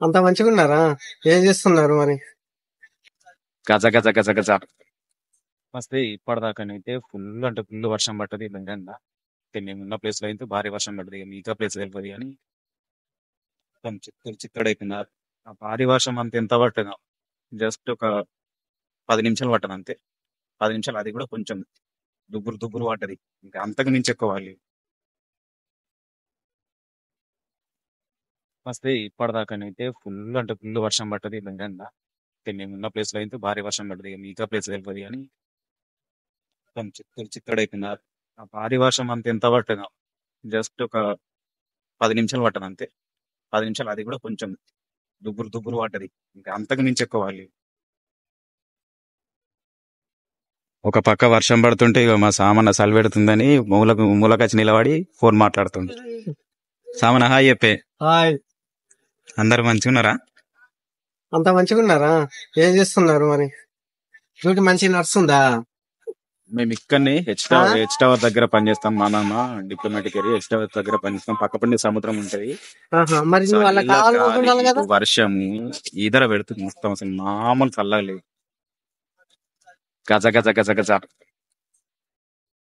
అంత మంచిగున్నారా? ఏం చేస్తున్నారు మరి? గజ గజ గజ గజ వస్తే ఇప్పటిదాకానైతే ఫుల్ అంటే ఫుల్ వర్షం పట్టది నిజంగా. మేమున్న ప్లేస్ లో అయితే భారీ వర్షం పడ్డది. మిగతా ప్లేస్ తెలియదు కానీ మొత్తం చిత్తడి చిత్తడి అయిపోయింది. ఆ భారీ వర్షం అంత ఎంత పట్టదు, జస్ట్ ఒక 10 నిమిషాలు పట్టదు అంతే. 10 నిమిషాలు, అది కూడా కొంచెం దుబ్బురు దుబ్బురు పడ్డది. ఇంకా అంతకు మించి ఎక్కువ వాళ్ళు వస్తే ఇప్పటిదాకానైతే ఫుల్ అంటే ఫుల్ వర్షం పట్టది నిజంగా. మేమున్న ప్లేస్ లో అయితే భారీ వర్షం పడ్డది. మిగతా ప్లేస్ తెలియదు కానీ మొత్తం చిత్తడి చిత్తడి అయిపోయింది. ఆ భారీ వర్షం అంత ఎంత పట్టదు, జస్ట్ ఒక 10 నిమిషాలు పట్టదు అంతే. 10 నిమిషాలు, అది కూడా కొంచెం దుబ్బురు దుబ్బురు పడ్డది. ఇంకా అంతకు మించి ఎక్కువ వాళ్ళు. ఒక పక్క వర్షం పడుతుంటే ఇక మా సామన్న సలి పెడుతుందని మూలకచ్చి నిలబడి ఫోన్ మాట్లాడుతుండు. సామన్న హాయ్ చెప్పే. హాయ్. అందరు మంచిగున్నారా? అంత మంచిగున్నారా? ఏం చేస్తున్నారు మరి? డ్యూటీ మంచిగా నడుస్తుందా? మేము ఇక్కడనే హెచ్ టవర్ దగ్గర పనిచేస్తాం. మా నాన్న డిప్లొమాటిక్ ఏరియా హెచ్ టవర్ దగ్గర పనిచేస్తాం. పక్క పండి సముద్రం ఉంటది. మరి నువ్వు వాళ్ళ కావాలి పోతుండాలి కదా? వర్షము ఈదర పెడుతుంది మొత్తం, అసలు మామూలు చల్లగా లేదు. గజ గజ గజ గజ